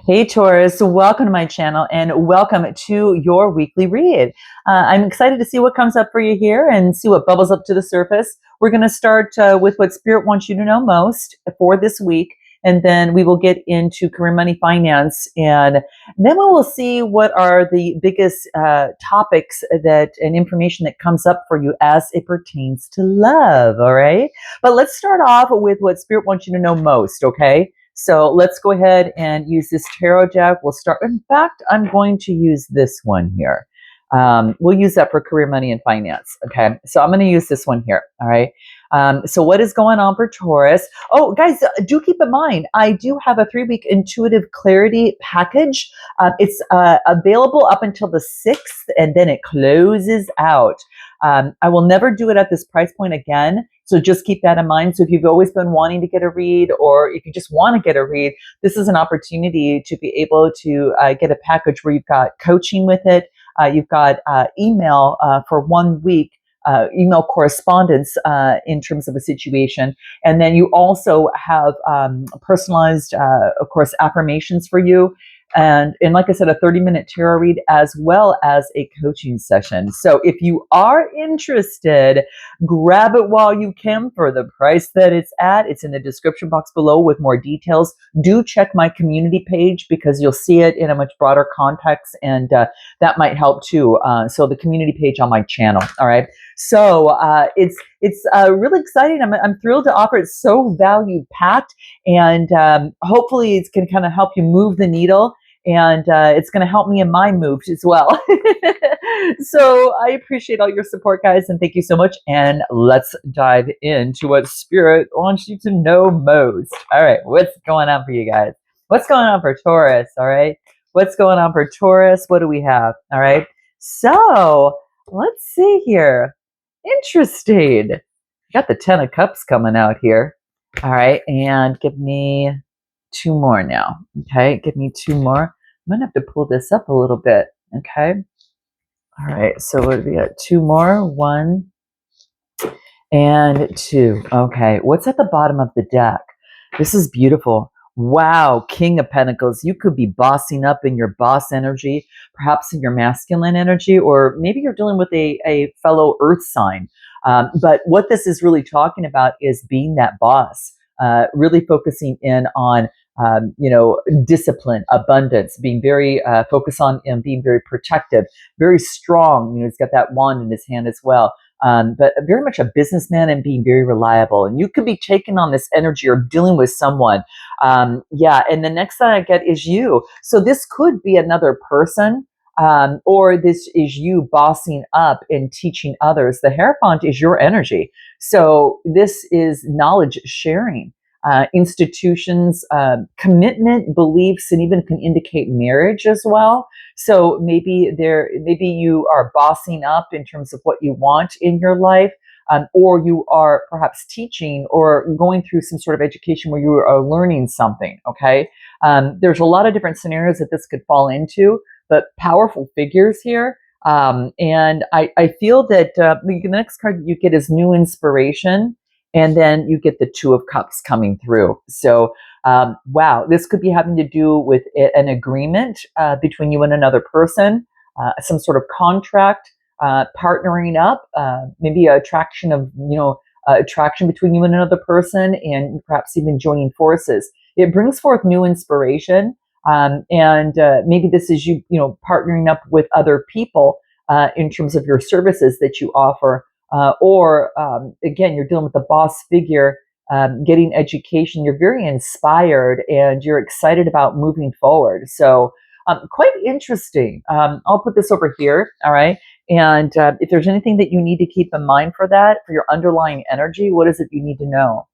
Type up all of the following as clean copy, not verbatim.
Hey Taurus, welcome to my channel and welcome to your weekly read. I'm excited to see what comes up for you here and see what bubbles up to the surface. We're going to start with what Spirit wants you to know most for this week, and then we will get into career, money, finance, and then we will see what are the biggest topics and information that comes up for you as it pertains to love. All right, but let's start off with what Spirit wants you to know most. Okay. So let's go ahead and use this tarot deck. We'll start. In fact, I'm going to use this one here. We'll use that for career, money, and finance. Okay. So I'm going to use this one here. All right. So what is going on for Taurus? Oh, guys, do keep in mind, I do have a 3-week intuitive clarity package. It's available up until the 6th, and then it closes out. I will never do it at this price point again. So just keep that in mind. So if you've always been wanting to get a read, or if you just want to get a read, this is an opportunity to be able to get a package where you've got coaching with it. You've got email for 1 week, email correspondence in terms of a situation. And then you also have personalized, of course, affirmations for you. And like I said, a 30-minute tarot read as well as a coaching session. So if you are interested, grab it while you can for the price that it's at. It's in the description box below with more details. Do check my community page because you'll see it in a much broader context, and that might help too. So the community page on my channel. All right. So it's really exciting. I'm thrilled to offer it. It's so value packed, and hopefully it's going to kind of help you move the needle. And it's going to help me in my moves as well. So I appreciate all your support, guys, and thank you so much. And let's dive into what Spirit wants you to know most. All right, what's going on for you guys? What's going on for Taurus? All right, what's going on for Taurus? What do we have? All right, so let's see here. Interesting. Got the 10 of Cups coming out here. All right, and give me 2 more now. Okay, give me 2 more. I'm gonna have to pull this up a little bit. Okay. All right, so what do we got? 2 more. 1 and 2. Okay, what's at the bottom of the deck? This is beautiful. Wow, King of Pentacles. You could be bossing up in your boss energy, perhaps in your masculine energy, or maybe you're dealing with a fellow earth sign. But what this is really talking about is being that boss, really focusing in on discipline, abundance, being very focused on being very protective, very strong. He's got that wand in his hand as well. But very much a businessman and being very reliable. And you could be taking on this energy or dealing with someone. And the next that I get is you. So this could be another person. Or this is you bossing up and teaching others. The Hierophant is your energy. So this is knowledge sharing. Institutions, commitment, beliefs, and even can indicate marriage as well. So maybe you are bossing up in terms of what you want in your life, or you are perhaps teaching or going through some sort of education where you are learning something. Okay, there's a lot of different scenarios that this could fall into, but powerful figures here. And I feel that the next card you get is new inspiration. And then you get the 2 of Cups coming through. So, wow, this could be having to do with an agreement between you and another person, some sort of contract, partnering up, maybe attraction between you and another person, and perhaps even joining forces. It brings forth new inspiration, and maybe this is you partnering up with other people in terms of your services that you offer. Or again, you're dealing with a boss figure, getting education. You're very inspired and you're excited about moving forward. So quite interesting. I'll put this over here. All right. And if there's anything that you need to keep in mind for that, for your underlying energy, what is it you need to know?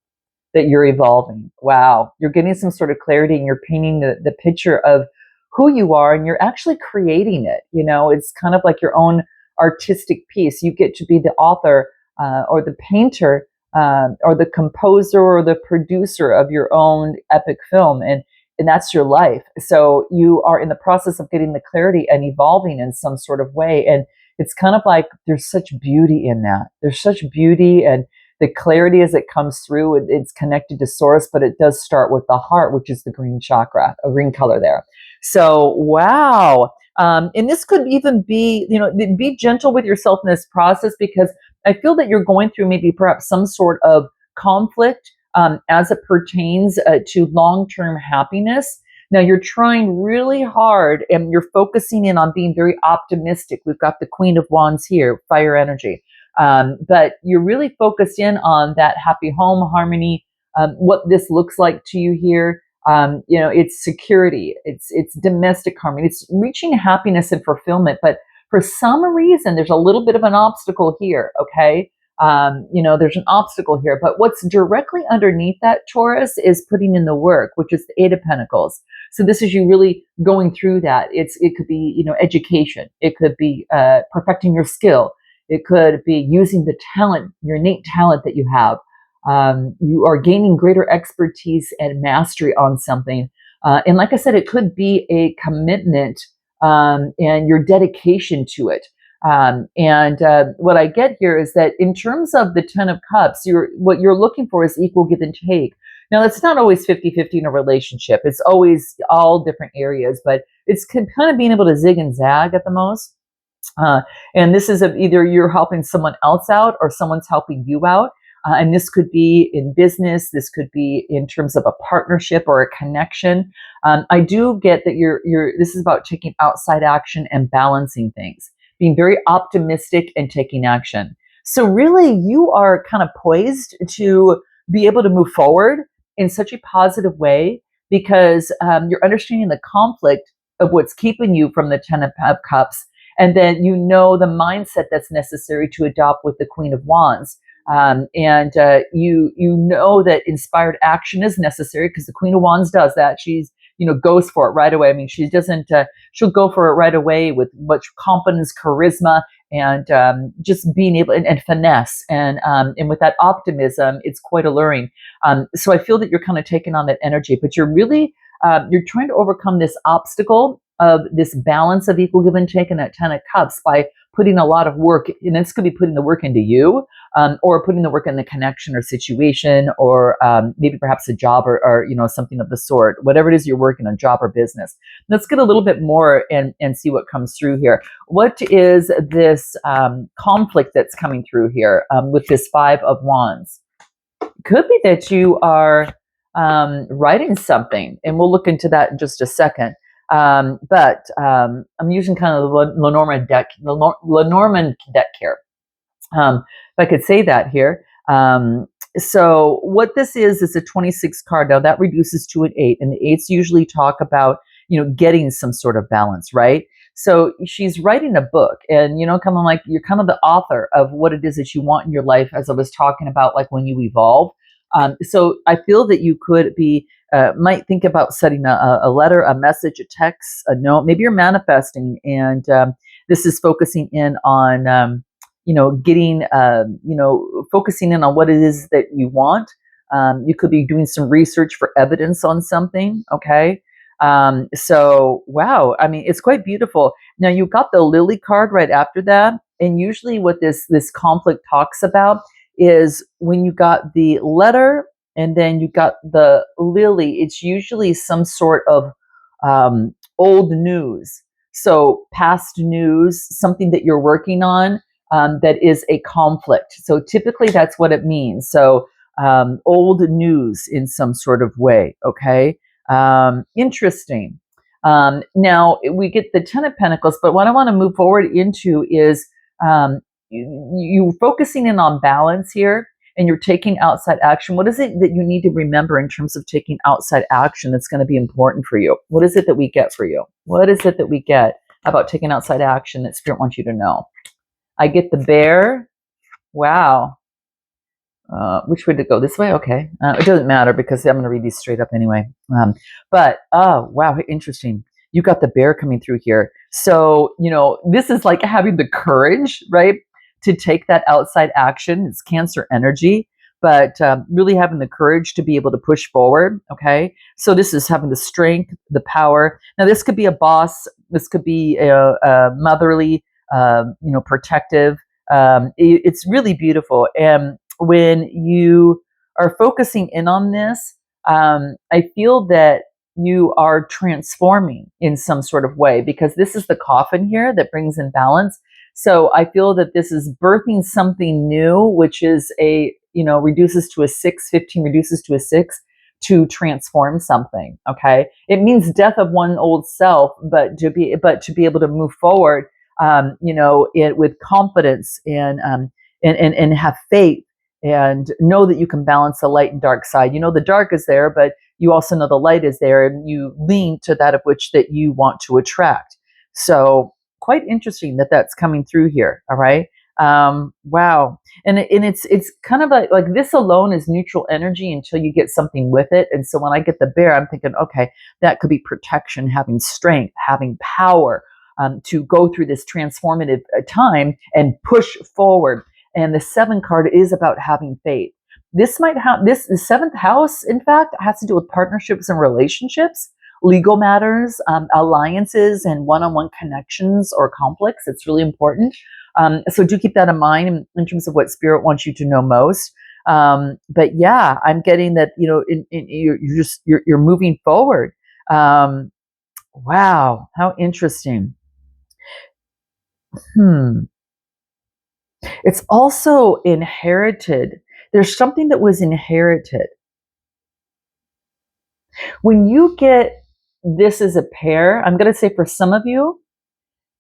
That you're evolving. Wow. You're getting some sort of clarity and you're painting the picture of who you are, and you're actually creating it. It's kind of like your own artistic piece. You get to be the author or the painter or the composer or the producer of your own epic film, and that's your life. So you are in the process of getting the clarity and evolving in some sort of way, and it's kind of like there's such beauty in that. There's such beauty, and the clarity as it comes through, it's connected to source, but it does start with the heart, which is the green chakra, a green color there. So, wow. And this could even be, be gentle with yourself in this process, because I feel that you're going through maybe perhaps some sort of conflict as it pertains to long-term happiness. Now you're trying really hard and you're focusing in on being very optimistic. We've got the Queen of Wands here, fire energy. But you're really focused in on that happy home harmony, what this looks like to you here. It's security, it's domestic harmony, it's reaching happiness and fulfillment. But for some reason, there's a little bit of an obstacle here, okay? There's an obstacle here, but what's directly underneath that, Taurus, is putting in the work, which is the Eight of Pentacles. So this is you really going through that. It could be, education. It could be perfecting your skill. It could be using the talent, your innate talent that you have. You are gaining greater expertise and mastery on something. And like I said, it could be a commitment and your dedication to it. What I get here is that in terms of the Ten of Cups, what you're looking for is equal give and take. Now, it's not always 50-50 in a relationship. It's always all different areas, but it's kind of being able to zig and zag at the most. And this is either you're helping someone else out or someone's helping you out. And this could be in business. This could be in terms of a partnership or a connection. I do get that this is about taking outside action and balancing things, being very optimistic and taking action. So really, you are kind of poised to be able to move forward in such a positive way, because you're understanding the conflict of what's keeping you from the Ten of Cups. And then the mindset that's necessary to adopt with the Queen of Wands. You know that inspired action is necessary, because the Queen of Wands does that. She's goes for it right away. I mean, she doesn't. She'll go for it right away with much confidence, charisma, and just being able and finesse, and with that optimism, it's quite alluring. So I feel that you're kind of taking on that energy, but you're really you're trying to overcome this obstacle of this balance of equal give and take in that Ten of Cups by putting a lot of work, and this could be putting the work into you, or putting the work in the connection or situation, or maybe perhaps a job or something of the sort. Whatever it is you're working on, job or business. Let's get a little bit more and see what comes through here. What is this conflict that's coming through here with this Five of Wands? It could be that you are writing something, and we'll look into that in just a second. But I'm using kind of the Lenormand deck here. If I could say that here. So what this is a 26 card. Now that reduces to an 8, and the 8s usually talk about, getting some sort of balance, right? So she's writing a book, and, kind of like you're kind of the author of what it is that you want in your life, as I was talking about, like when you evolve. So I feel that you could be, might think about setting a letter, a message, a text, a note. Maybe you're manifesting, and this is focusing in on, getting, focusing in on what it is that you want. You could be doing some research for evidence on something. Okay. So, wow. I mean, it's quite beautiful. Now you got the Lily card right after that. And usually what this conflict talks about is when you got the letter and then you got the lily, it's usually some sort of old news. So past news, something that you're working on that is a conflict. So typically that's what it means. So old news in some sort of way. Okay. Interesting. Now we get the Ten of Pentacles, but what I want to move forward into is you focusing in on balance here, and you're taking outside action. What is it that you need to remember in terms of taking outside action that's going to be important for you? What is it that we get for you? What is it that we get about taking outside action that Spirit wants you to know? I get the Bear. Wow. Which way to go? This way? Okay. It doesn't matter because I'm going to read these straight up anyway. But, oh, wow, interesting. You got the Bear coming through here. So, this is like having the courage, right, to take that outside action. It's Cancer energy, but really having the courage to be able to push forward. Okay. So this is having the strength, the power. Now, this could be a boss. This could be a motherly, protective. It's really beautiful. And when you are focusing in on this, I feel that you are transforming in some sort of way, because this is the coffin here that brings in balance. So I feel that this is birthing something new, which is reduces to a 6, 15 reduces to a 6, to transform something. Okay. It means death of one old self, but to be able to move forward, with confidence and have faith, and know that you can balance the light and dark side. The dark is there, but you also know the light is there, and you lean to that of which that you want to attract. So quite interesting that that's coming through here. All right. Wow. And it's kind of like this alone is neutral energy until you get something with it. And so when I get the bear, I'm thinking, okay, that could be protection, having strength, having power, to go through this transformative time and push forward. And the 7 card is about having faith. This might have this the 7th house, in fact, has to do with partnerships and relationships, legal matters, alliances, and one-on-one connections or conflicts. It's really important. So do keep that in mind in terms of what spirit wants you to know most. But yeah, I'm getting that, you're moving forward. Wow, how interesting. It's also inherited. There's something that was inherited. When you get this as a pair, I'm going to say for some of you,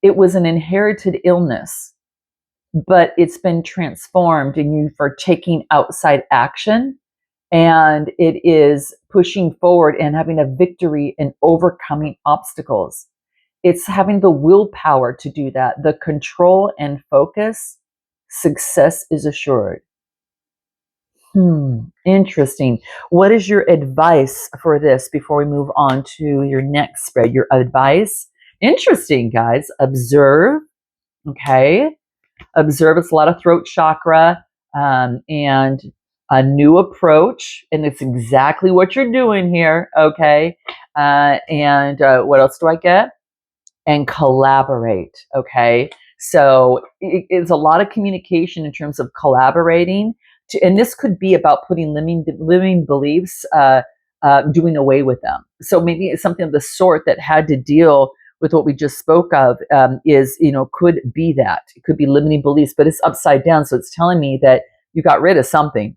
it was an inherited illness, but it's been transformed and you are taking outside action, and it is pushing forward and having a victory in overcoming obstacles. It's having the willpower to do that, the control and focus. Success is assured. Interesting. What is your advice for this before we move on to your next spread? Your advice? Interesting, guys. Observe. Okay. Observe. It's a lot of throat chakra, and a new approach. And it's exactly what you're doing here. Okay. And what else do I get? And collaborate. Okay. So it's a lot of communication in terms of collaborating. And this could be about putting living beliefs, doing away with them. So maybe it's something of the sort that had to deal with what we just spoke of, could be that. It could be limiting beliefs, but it's upside down. So it's telling me that you got rid of something.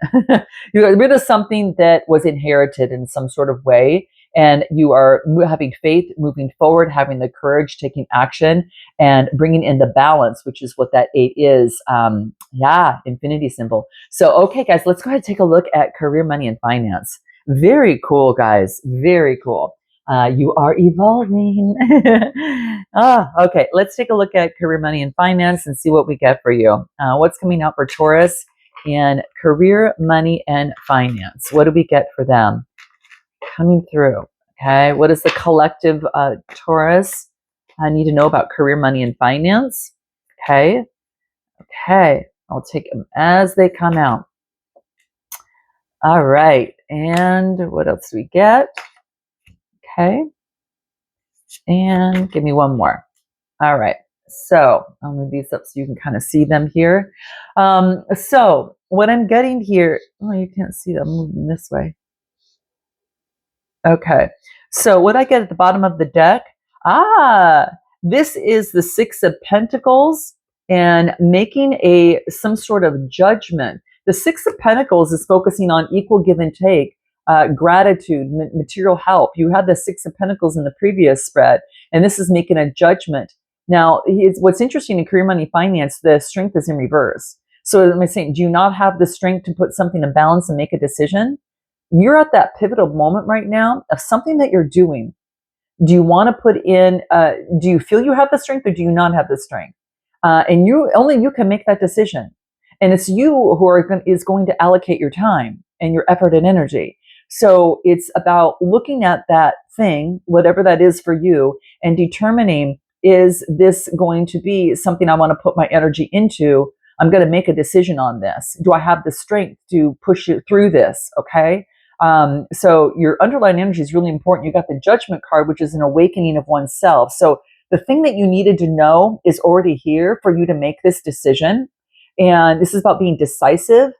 You got rid of something that was inherited in some sort of way. And you are having faith, moving forward, having the courage, taking action, and bringing in the balance, which is what that 8 is. Infinity symbol. So, okay, guys, let's go ahead and take a look at career, money, and finance. Very cool, guys. Very cool. You are evolving. Okay. Let's take a look at career, money, and finance and see what we get for you. What's coming out for Taurus in career, money, and finance? What do we get for them? Coming through. Okay. What is the collective Taurus? I need to know about career, money, and finance. Okay. Okay. I'll take them as they come out. All right. And what else do we get? Okay. And give me one more. All right. So I'll move these up so you can kind of see them here. So what I'm getting here, you can't see them. I'm moving this way. Okay. So what I get at the bottom of the deck, this is the 6 of Pentacles and making some sort of judgment. The 6 of Pentacles is focusing on equal give and take, gratitude, material help. You had the 6 of Pentacles in the previous spread, and this is making a judgment. Now, what's interesting in career, money, finance, the strength is in reverse. So am I saying, do you not have the strength to put something in balance and make a decision? You're at that pivotal moment right now of something that you're doing. Do you want to put in, do you feel you have the strength or do you not have the strength? And only you can make that decision. And it's you who is going to allocate your time and your effort and energy. So it's about looking at that thing, whatever that is for you, and determining, is this going to be something I want to put my energy into? I'm going to make a decision on this. Do I have the strength to push it through this? Okay. So your underlying energy is really important. You got the Judgment card, which is an awakening of oneself. So the thing that you needed to know is already here for you to make this decision. And this is about being decisive,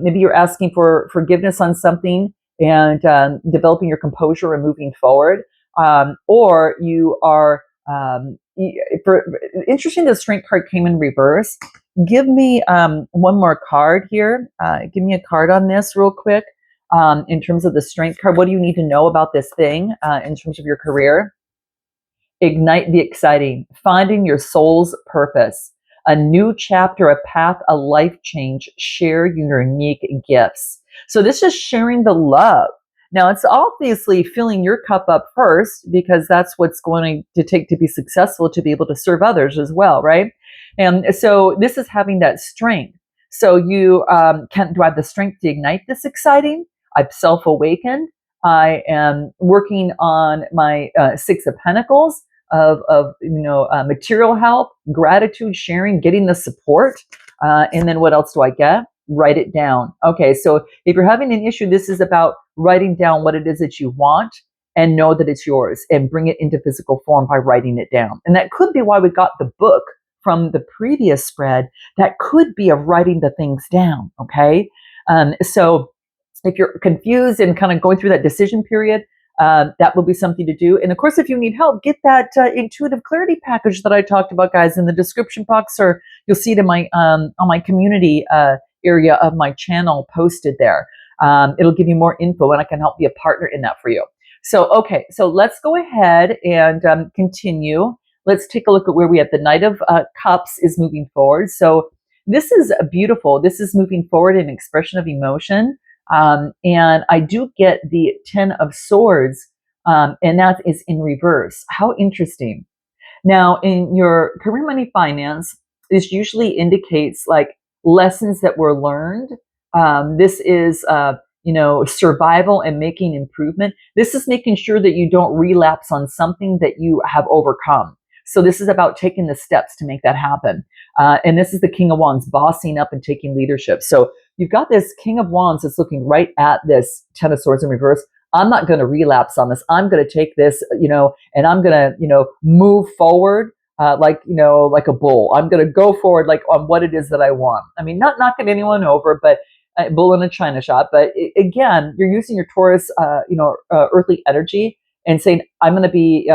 Maybe you're asking for forgiveness on something and developing your composure and moving forward. Or you are, interesting, the strength card came in reverse. Give me one more card here. Give me a card on this real quick. In terms of the strength card, what do you need to know about this thing in terms of your career? Ignite the exciting, finding your soul's purpose, a new chapter, a path, a life change. Share your unique gifts. So this is sharing the love. Now it's obviously filling your cup up first because that's what's going to take to be successful, to be able to serve others as well, right? And so this is having that strength. So you can, do I have the strength to ignite this exciting? I'm self-awakened. I am working on my Six of Pentacles of material help, gratitude, sharing, getting the support, and then what else do I get? Write it down. Okay, so if you're having an issue, this is about writing down what it is that you want and know that it's yours, and bring it into physical form by writing it down. And that could be why we got the book from the previous spread. That could be of writing the things down. Okay, so if you're confused and kind of going through that decision period, that will be something to do. And of course, if you need help, get that intuitive clarity package that I talked about, guys, in the description box, or you'll see it in my on my community area of my channel posted there. It'll give you more info, and I can help be a partner in that for you. So, okay, so let's go ahead and continue. Let's take a look at where we have the Knight of Cups is moving forward. So this is beautiful. This is moving forward in expression of emotion. And I do get the Ten of Swords, and that is in reverse. How interesting. Now, in your career, money, finance, this usually indicates like lessons that were learned. This is, survival and making improvement. This is making sure that you don't relapse on something that you have overcome. So this is about taking the steps to make that happen. And this is the King of Wands, bossing up and taking leadership. So you've got this King of Wands that's looking right at this Ten of Swords in reverse. I'm not going to relapse on this. I'm going to take this, and I'm going to, move forward like a bull. I'm going to go forward like on what it is that I want. I mean, not knocking anyone over, but bull in a china shop. But again, you're using your Taurus, earthly energy and saying, I'm going to be,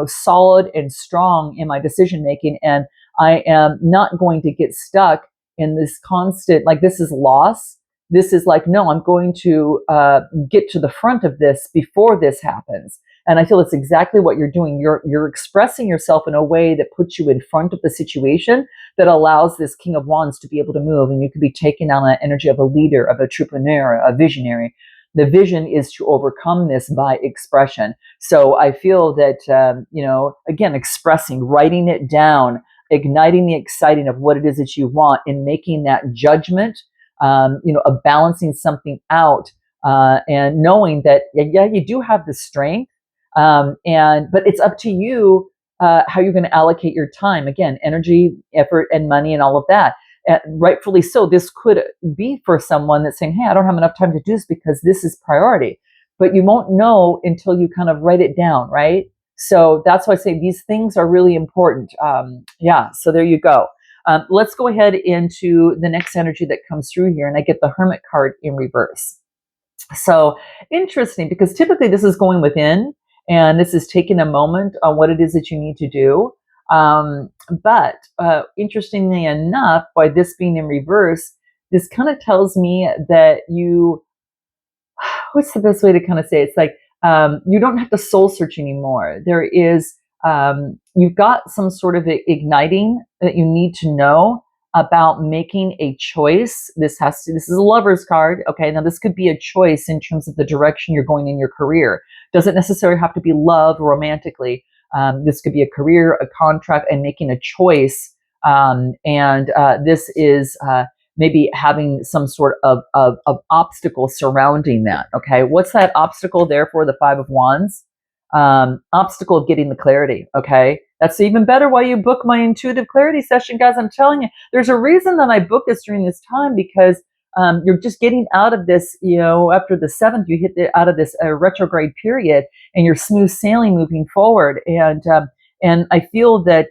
solid and strong in my decision making, and I am not going to get stuck in this constant, like, this is loss. This is like, no, I'm going to get to the front of this before this happens. And I feel it's exactly what you're doing. You're expressing yourself in a way that puts you in front of the situation, that allows this King of Wands to be able to move, and you could be taking on that energy of a leader, of a entrepreneur, a visionary. The vision is to overcome this by expression. So I feel that, again, expressing, writing it down, igniting the exciting of what it is that you want, and making that judgment, of balancing something out, and knowing that, yeah, you do have the strength, but it's up to you how you're going to allocate your time. Again, energy, effort, and money, and all of that. Rightfully so, this could be for someone that's saying, hey, I don't have enough time to do this because this is priority. But you won't know until you kind of write it down, right? So that's why I say these things are really important. So there you go. Let's go ahead into the next energy that comes through here, and I get the Hermit card in reverse. So interesting, because typically this is going within, and this is taking a moment on what it is that you need to do. But interestingly enough, by this being in reverse, this kind of tells me that what's the best way to kind of say it? It's like, you don't have to soul search anymore. There is, you've got some sort of igniting that you need to know about making a choice. This is a Lover's card. Okay. Now this could be a choice in terms of the direction you're going in your career. Doesn't necessarily have to be love romantically. This could be a career, a contract, and making a choice. This is, maybe having some sort of obstacle surrounding that. Okay, what's that obstacle there for? The Five of Wands. Obstacle of getting the clarity. Okay, that's even better why you book my intuitive clarity session, guys. I'm telling you, there's a reason that I booked this during this time, because you're just getting out of this, after the 7th, you hit out of this retrograde period, and you're smooth sailing moving forward. And I feel that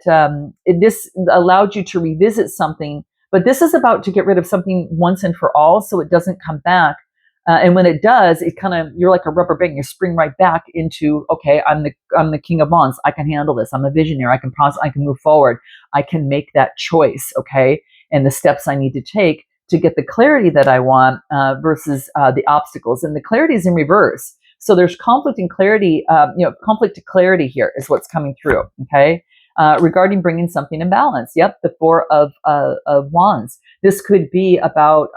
this allowed you to revisit something But this is about to get rid of something once and for all, so it doesn't come back. And when it does, it kind of, you're like a rubber band. You spring right back into, okay, I'm the king of wands. I can handle this. I'm a visionary. I can move forward. I can make that choice. Okay, and the steps I need to take to get the clarity that I want versus the obstacles. And the clarity is in reverse. So there's conflict and clarity. Conflict to clarity here is what's coming through. Okay. Regarding bringing something in balance. Yep, the Four of Wands. This could be about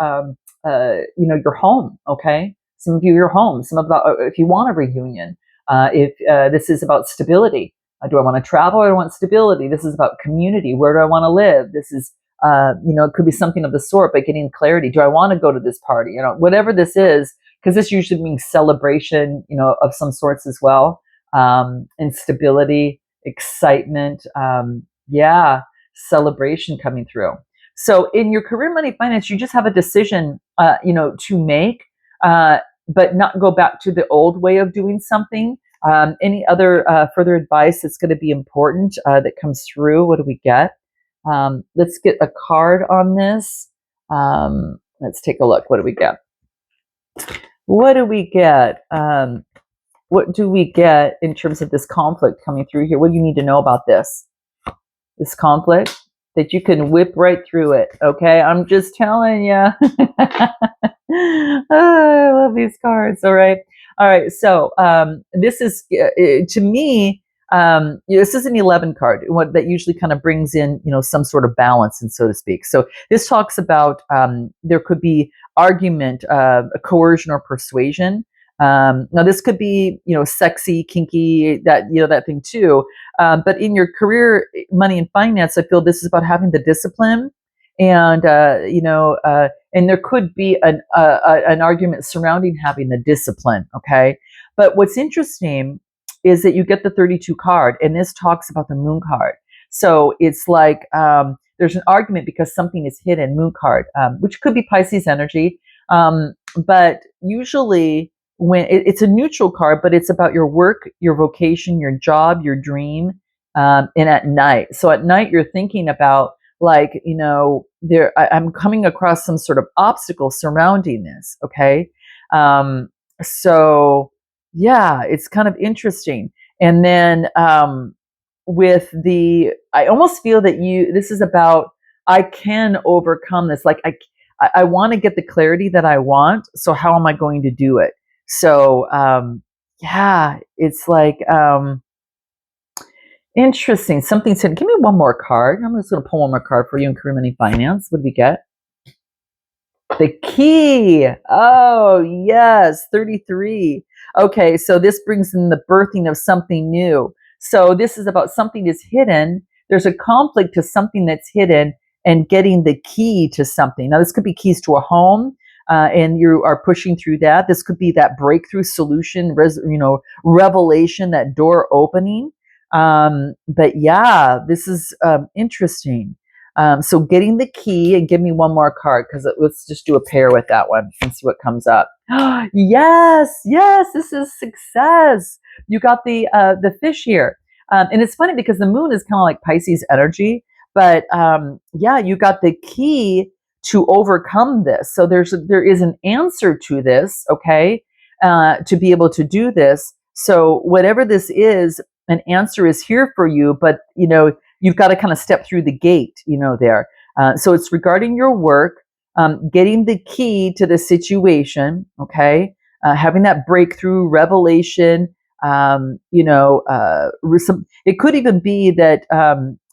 your home. Okay, some of you your home. Some about if you want a reunion. If this is about stability. Do I want to travel or do I want stability? This is about community. Where do I want to live? This is it could be something of the sort, but getting clarity. Do I want to go to this party? Whatever this is, because this usually means celebration, of some sorts as well, and stability, excitement, celebration coming through. So in your career, money, finance, you just have a decision, to make, but not go back to the old way of doing something. Any other further advice that's going to be important that comes through? What do we get? Let's get a card on this. Let's take a look. What do we get? What do we get? What do we get in terms of this conflict coming through here? What do you need to know about this conflict? That you can whip right through it. Okay, I'm just telling you. I love these cards. All right. So this is to me. This is an 11 card. What that usually kind of brings in, some sort of balance, and so to speak. So this talks about there could be argument, coercion, or persuasion. Now this could be, sexy, kinky, that thing too. But in your career, money and finance, I feel this is about having the discipline, and and there could be an argument surrounding having the discipline. Okay, but what's interesting is that you get the 32 card, and this talks about the moon card. So it's like there's an argument because something is hidden, moon card, which could be Pisces energy, but usually when it's a neutral card, but it's about your work, your vocation, your job, your dream, and at night. So at night, you're thinking about I'm coming across some sort of obstacle surrounding this. Okay, so yeah, it's kind of interesting. And then I almost feel that this is about I can overcome this. Like I want to get the clarity that I want. So how am I going to do it? So, it's like, interesting. Something's hidden. Give me one more card. I'm just going to pull one more card for you in career, money, finance. What do we get? The key. Oh, yes. 33. Okay. So this brings in the birthing of something new. So this is about something that's hidden. There's a conflict to something that's hidden and getting the key to something. Now, this could be keys to a home. And you are pushing through that. This could be that breakthrough solution, revelation, that door opening. But yeah, this is interesting. So getting the key, and give me one more card, because let's just do a pair with that one and see what comes up. Yes, this is success. You got the fish here. And it's funny because the moon is kind of like Pisces energy, but you got the key to overcome this. So there is an answer to this, okay, to be able to do this. So whatever this is, an answer is here for you, but you've got to kind of step through the gate, there. So it's regarding your work, getting the key to the situation, okay, having that breakthrough revelation. It could even be that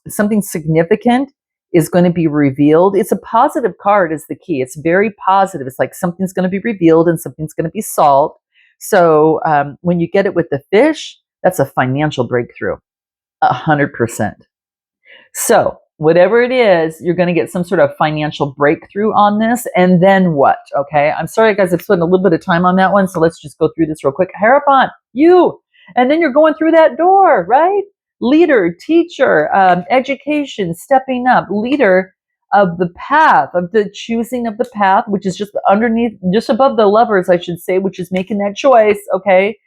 something significant is going to be revealed. It's a positive card is the key. It's very positive. It's like something's going to be revealed and something's going to be solved. So when you get it with the fish, that's a financial breakthrough, 100%. So whatever it is, you're going to get some sort of financial breakthrough on this. And then what? Okay. I'm sorry, guys, I've spent a little bit of time on that one. So let's just go through this real quick. Hierophant, you. And then you're going through that door, right? Leader, teacher, education, stepping up, leader of the path, of the choosing of the path, which is just underneath, just above the lovers, I should say, which is making that choice, okay?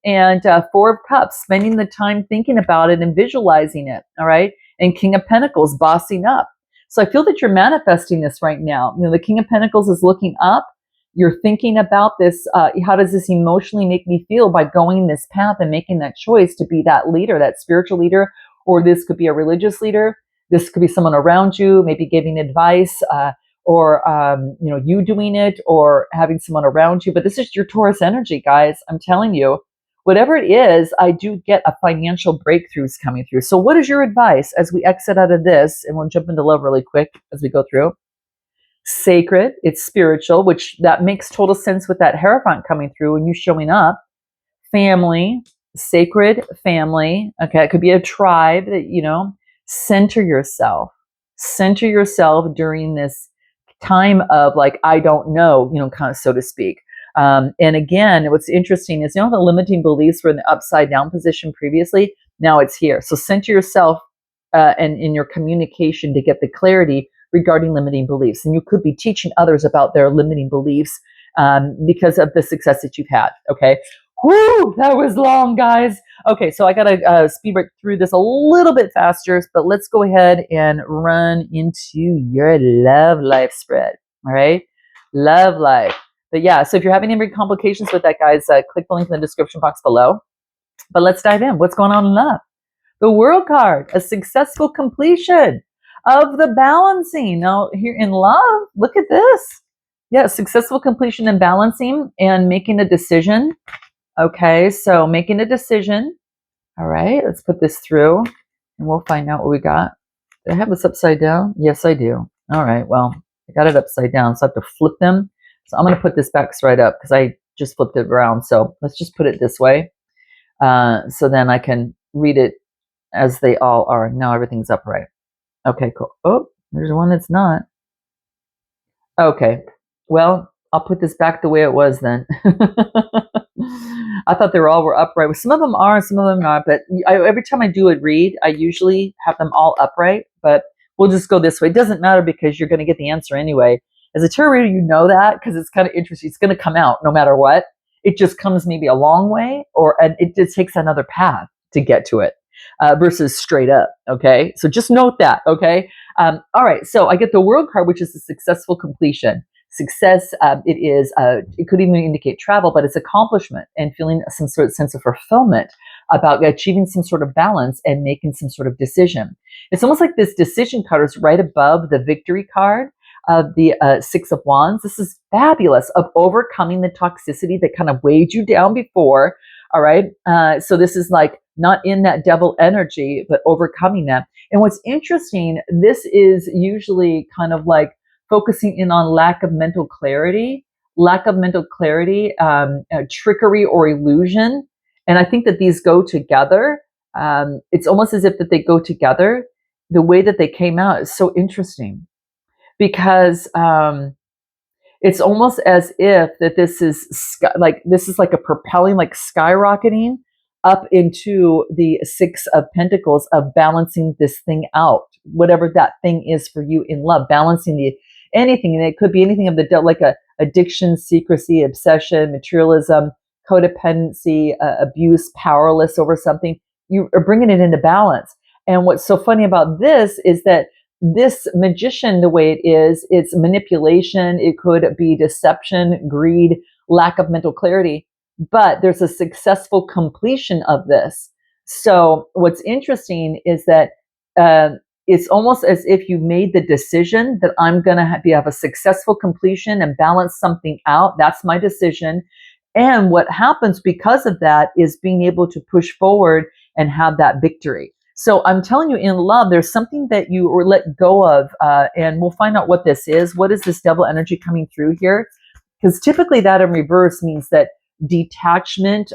And Four of Cups, spending the time thinking about it and visualizing it, all right? And King of Pentacles, bossing up. So I feel that you're manifesting this right now. The King of Pentacles is looking up. You're thinking about this. How does this emotionally make me feel by going this path and making that choice to be that leader, that spiritual leader, or this could be a religious leader. This could be someone around you, maybe giving advice, or you doing it, or having someone around you. But this is your Taurus energy, guys. I'm telling you, whatever it is, I do get a financial breakthroughs coming through. So what is your advice as we exit out of this? And we'll jump into love really quick as we go through. Sacred, it's spiritual, which that makes total sense with that Hierophant coming through and you showing up. Family, sacred family. Okay, it could be a tribe that, center yourself. Center yourself during this time of like, I don't know, kind of so to speak. And again, what's interesting is, the limiting beliefs were in the upside down position previously. Now it's here. So center yourself and in your communication to get the clarity regarding limiting beliefs. And you could be teaching others about their limiting beliefs because of the success that you've had. Okay. Whoo, that was long, guys. Okay, so I got to speed right through this a little bit faster, but let's go ahead and run into your love life spread. All right, love life. But yeah, so if you're having any complications with that, guys, click the link in the description box below. But let's dive in. What's going on in love? The World card, a successful completion of the balancing. Now, here in love, look at this. Yeah, successful completion and balancing and making a decision. Okay, so making a decision. All right, let's put this through and we'll find out what we got. Do I have this upside down? Yes, I do. All right, well, I got it upside down, so I have to flip them. So I'm going to put this back right up because I just flipped it around. So let's just put it this way. So then I can read it as they all are. Now everything's upright. Okay, cool. Oh, there's one that's not. Okay, well, I'll put this back the way it was then. I thought they were upright. Some of them are, some of them not. But every time I do a read, I usually have them all upright. But we'll just go this way. It doesn't matter because you're going to get the answer anyway. As a tarot reader, you know that because it's kind of interesting. It's going to come out no matter what. It just comes maybe a long way, or it just takes another path to get to it versus straight up. Okay, so just note that. Okay. All right. So I get the World card, which is a successful completion. Success, it could even indicate travel, but it's accomplishment and feeling some sort of sense of fulfillment about achieving some sort of balance and making some sort of decision. It's almost like this decision card is right above the victory card of the Six of Wands. This is fabulous, of overcoming the toxicity that kind of weighed you down before. All right. So this is like not in that devil energy, but overcoming that. And what's interesting, this is usually kind of like focusing in on lack of mental clarity, trickery or illusion. And I think that these go together. It's almost as if that they go together. The way that they came out is so interesting because it's almost as if that this is like a propelling, like skyrocketing up into the Six of Pentacles of balancing this thing out, whatever that thing is for you in love, balancing anything. And it could be anything of like a addiction, secrecy, obsession, materialism, codependency, abuse, powerless over something. You are bringing it into balance. And what's so funny about this is that this magician, the way it is, it's manipulation. It could be deception, greed, lack of mental clarity, but there's a successful completion of this. So what's interesting is that it's almost as if you made the decision that I'm going to have a successful completion and balance something out. That's my decision. And what happens because of that is being able to push forward and have that victory. So I'm telling you, in love, there's something that you let go of, and we'll find out what this is. What is this devil energy coming through here? Because typically that in reverse means that detachment.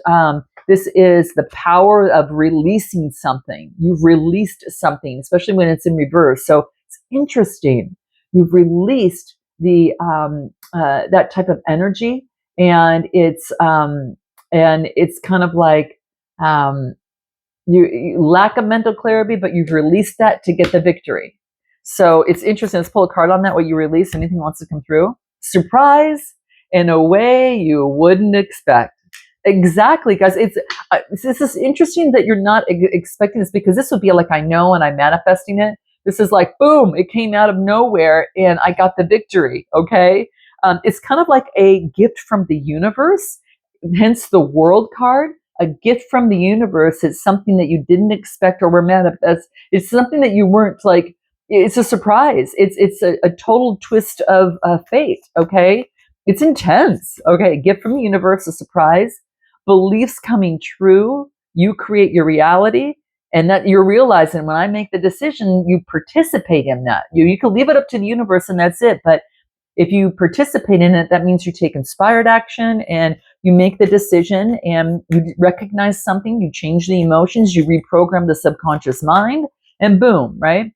This is the power of releasing something. You've released something, especially when it's in reverse. So it's interesting. You've released that type of energy, and it's kind of like you lack of mental clarity, but you've released that to get the victory. So it's interesting. Let's pull a card on that. What you release, anything wants to come through. Surprise in a way you wouldn't expect. Exactly, guys. This is interesting that you're not expecting this, because this would be like, I know and I'm manifesting it. This is like, boom, it came out of nowhere and I got the victory. Okay. It's kind of like a gift from the universe, hence the world card. A gift from the universe is something that you didn't expect or were manifest. It's something that you weren't like, it's a surprise. It's a total twist of fate. Okay. It's intense. Okay. Gift from the universe, a surprise, beliefs coming true. You create your reality, and that you're realizing when I make the decision, you participate in that. You can leave it up to the universe and that's it. But if you participate in it, that means you take inspired action and you make the decision and you recognize something, you change the emotions, you reprogram the subconscious mind, and boom, right?